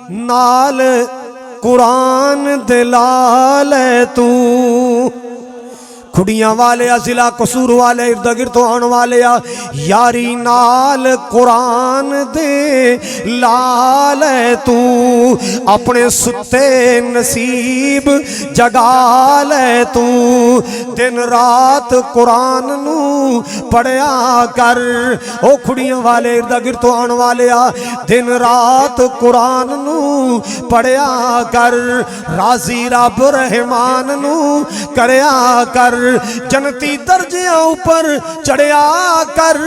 नाल कुरान दिलाल तू खुड़ियां वाले जिला कसूर वाले इर्द गिर्द आने वाले यारी नाल कुरान दे लाल तू अपने सुते नसीब जगा ले तू दिन रात कुरान नू पढ़िया कर ओ खुड़ियां वाले इर्द गिर्द आने वाले दिन रात कुरान नू पढ़िया कर राजी रब रहमान नू करया कर जनती दर्जिया ऊपर चढ़िया कर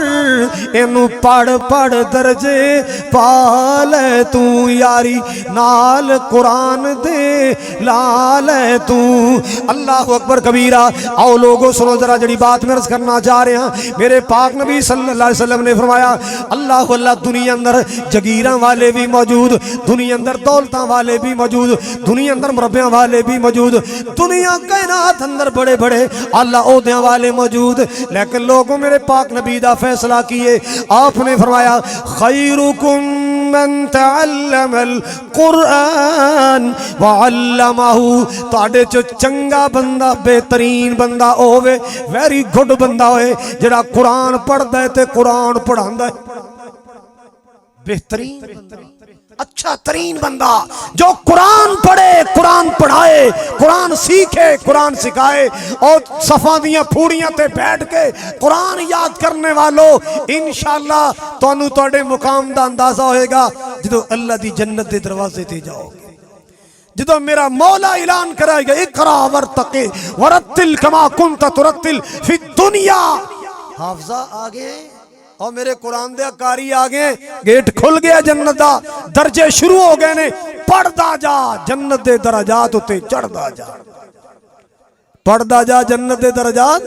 इनू पढ़ पढ़ दर्जे पाल तू यारी नाल कुरान दे लाल तू। अल्लाह अकबर कबीरा। आओ लोगों सुनो जरा जड़ी बात मैं अर्ज करना चाह रहे हैं। मेरे पाक नबी सल्लल्लाहु अलैहि वसल्लम ने फरमाया अल्लाह अल्लाह दुनिया अंदर जगीरा वाले भी मौजूद, दुनिया अंदर दौलत वाले भी मौजूद, दुनिया अंदर मुरब्बियां वाले भी मौजूद, दुनिया कायनात अंदर बड़े बड़े अल्लाह ओहदियां वाले मौजूद, लेकिन लोगों मेरे पाक नबी दा फैसला किए। आपने फरमाया खैरुकुम मन तअल्लमल कुरान व अल्लमहु, तुहाडे चो चंगा बंदा बेहतरीन बंदा होवे, वेरी गुड बंदा होए जेड़ा कुरान पढ़दा है ते कुरान पढ़ांदा है। बेहतरीन अच्छा तरीन बंदा जो कुरान पढ़े, कुरान पढ़ाए, कुरान सीखे, कुरान सिखाए और सफा दियां फूड़ियां ते बैठ के कुरान याद करने वालों इंशाअल्लाह तुहानू तुहाडे मुकाम दा अंदाजा होएगा जो अल्लाह दी जन्नत दे दरवाजे ते जाओगे। जो मेरा मौला ऐलान कराएगा इकरा वर्तके वरत्तिल कमा कुंत तुरत्तिल फी दुनिया। हाफजा आ गए और मेरे कुरान दे कारी आ गए, गेट खुल गया जन्नत दा, दर्जे शुरू हो गए ने। पढ़दा जा जन्नत दे दरजात उते चढ़दा जा, पढ़दा जा जन्नत दे दरजात।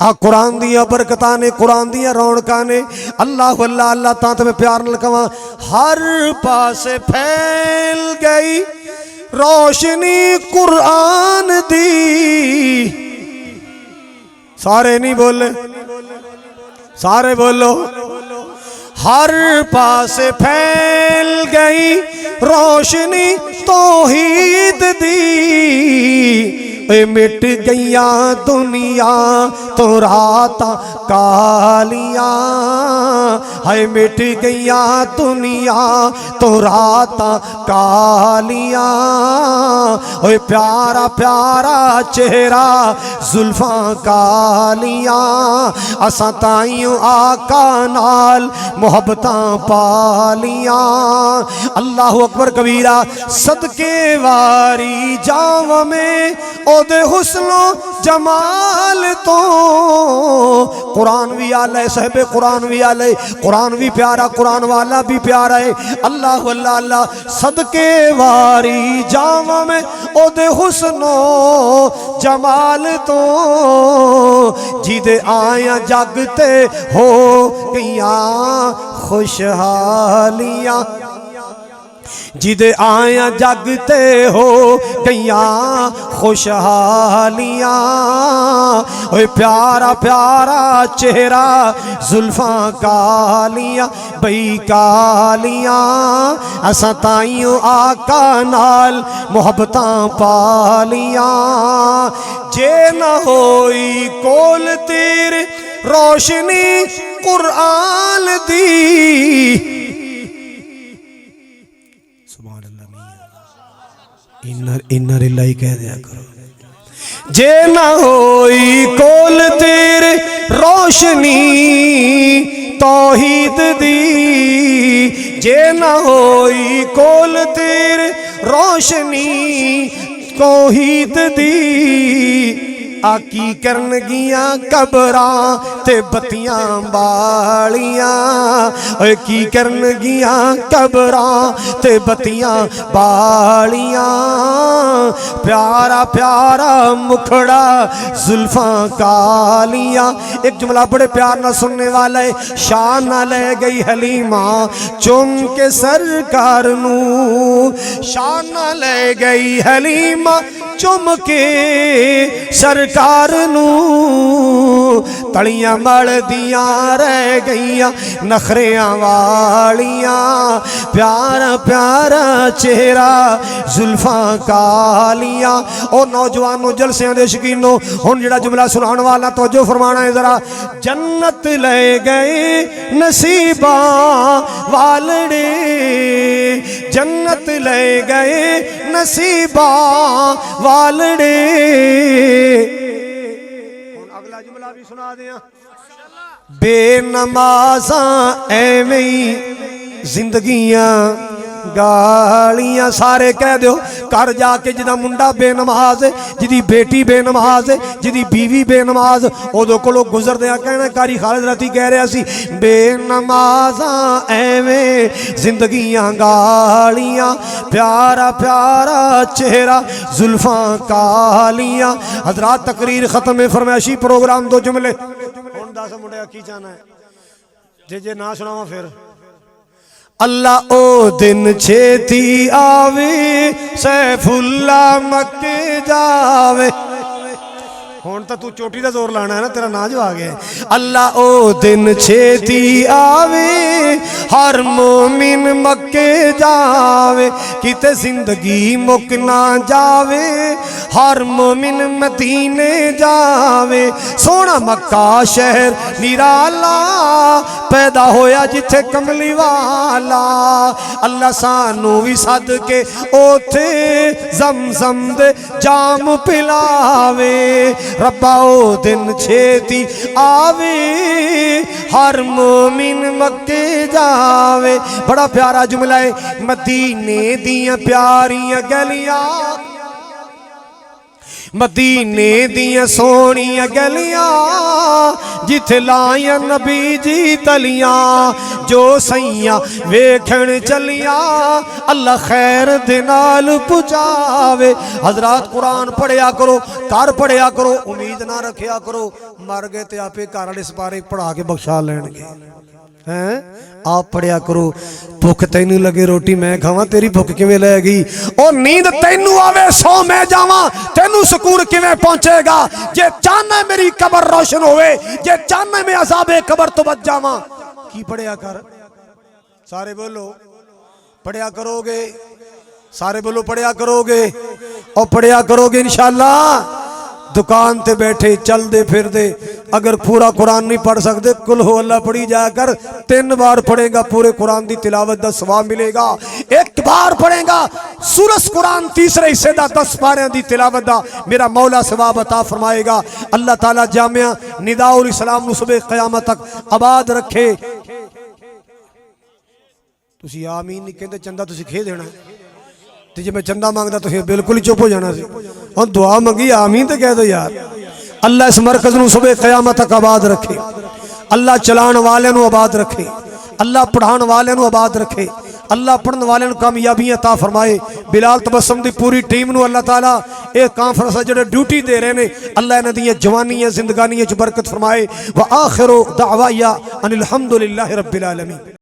आ कुरान दिया बरकतां ने, कुरान दिया रौनकां ने। अल्लाह अल्लाह अल्लाह तां ते मैं प्यार नाल कहां हर पासे फैल गई रोशनी कुरान दी। सारे नहीं बोले, सारे बोलो। हर पासे फैल गई रोशनी तौहीद दी, मिट गईया दुनिया तो राता कालिया, है मिट गईया दुनिया तो राता कालिया। ओए प्यारा प्यारा चेहरा जुल्फा कालिया, असा ताइयों आका नाल मोहब्बतां पालिया। अल्लाह अकबर कबीरा। सदके वारी जाव में ओदे हुस्नो जमाल तो कुरान भी आला है, साहिब कुरान भी आला है, कुरान भी प्यारा, कुरान वाला भी प्यारा है। अल्लाह अल्लाह अल्लाह। सदके वारी जावा में ओदे हुस्नो जमाल तो जिदे आया जगते हो गईया खुशहालियां, जिदे आया जगते हो गईया खुशहालियां। ओए प्यारा प्यारा चेहरा जुल्फा कालियां बई कालियां, असा ताइयों आका नाल मोहब्बतां पालियां। जे न होई कोल तेरे रोशनी कुरान दी, इन्ना रिलाई कह दिया करो। जे ना होई कोल तेरे रोशनी तौहीद दी, जे ना होई कोल तेरे रोशनी तौहीद दी। आकी करन गिया कबरां ते बत्तियां बालियां, ओए की करन गिया कबरां ते बत्तियां बालियां। प्यारा प्यारा मुखड़ा जुल्फा कालियां। एक जुमला बड़े प्यार ना सुनने वाला है। शान ना ले गई हलीमा चुम के सरकार नू, शान ना ले गई हलीमा चुम के सरकार नू। तलियां मलदियां रह गईयां नखरियां वालियां प्यारा प्यारा चेहरा जुल्फां कालियां। ओ नौजवानों जलसियां दे शकीनों हुण जिहड़ा जुमला सुनाउण वाला तवज्जो फरमाना है जरा। जन्नत ले गए नसीबा वालड़े जन्नत ले गए नसीबा वालड़े। अगला जुमला भी सुना दिया। बेनमाज़ा एवें जिंदगियां गालियां सारे कह दो घर जाके जिदा मुंडा बेनमाज है जिदी बेटी बेनमाज है जिदी बीवी बेनमाज उदों कोलों गुजरदियां कहना कारी खालिद राती कह रहा सी बेनमाज़ा एवें जिंदगियां गालियां प्यारा प्यारा चेहरा जुल्फां कालियां। हजरात तकरीर खत्म में फरमाइशी प्रोग्राम दो जुमले हुण दस मुंडिया की चाहना है जे ना सुनावा फिर। अल्लाह ओ दिन छेती आवे सैफुल्ला मक्के जावे। हुण तो तू चोटी का जोर लाना है ना तेरा नाज आ गया। अल्लाह ओ दिन छेती आवे हर मोमिन मक्के जावे किते जिंदगी मुक ना जावे हर मोमिन मदीने जावे। सोना मक्का शहर निराला पैदा होया जिथे कमली वाला। अल्लाह सानू भी सद के ओथे ज़मज़म दे जाम पिलावे। रब्बा ओ दिन छेती आवे हर मोमिन मक्के जावे। बड़ा प्यारा जुमला है। मदीने दियां प्यारियां गलियां मदीने दियां सोहणियां गलियां जिथे लाया नबी जी तलियां जो सैयां वेखण चलियां अल्लाह खैर दे नाल पुजावे। हजरात कुरान पढ़िया करो घर पढ़िया करो उम्मीद ना रखिया करो मर गए ते आपे घर वाले सिपारे पढ़ा के बख्शा लैणगे हैं। आप पढ़िया करो। भुख तैनू लगे रोटी मैं खावा तेरी भुख किवें लगेगी। और नींद तैनू आवे सो मैं जावा तैनू सुकून किवें पहुंचेगा। जे चाहना मेरी कबर रोशन होवे जे चाहना मैं अज़ाबे कबर तो बच जावा। की पढ़िया कर सारे बोलो पढ़िया करोगे सारे बोलो पढ़िया करोगे और पढ़िया करोगे इंशाअल्लाह। दुकान ते बैठे चलते फिरते अगर पूरा कुरान नहीं पढ़ सकते कुल हो अल्लाह पढ़ी जाकर 3 बार पढ़ेगा पूरे कुरान की तिलावत का सवाब मिलेगा। 1 बार पढ़ेगा सूरज कुरान तीसरे हिस्से का 10 पारियां की तिलावत का मेरा मौला सवाब अता फरमाएगा। अल्लाह ताला जामिया निदाउल इस्लाम नूं सुबह क़यामत तक आबाद रखे। तुसी आमीन नहीं कहते चंदा तुसी खे देना तो जे मैं चंदा मांगता तो बिल्कुल ही चुप हो जाना सी। और दुआ मंगी आमीन तो कह दो यार। अल्लाह इस मरकज नूं सुबह क़यामत तक आबाद रखे। अल्लाह चलाण वाले नूं आबाद रखे। अल्लाह पढ़ाण वाले नूं आबाद रखे। अल्लाह पढ़ने वाले नूं कामयाबियां अता फरमाए। बिलाल तबस्सुम दी पूरी टीम नूं अल्लाह ताला ये कॉन्फ्रेंस जिहड़े ड्यूटी दे रहे ने अल्लाह इन्हां दी जवानियां जिंदगानियां च बरकत फरमाए। व आखिरु दावाया अनिल हम्दुलिल्लाहि रब्बिल आलमीन।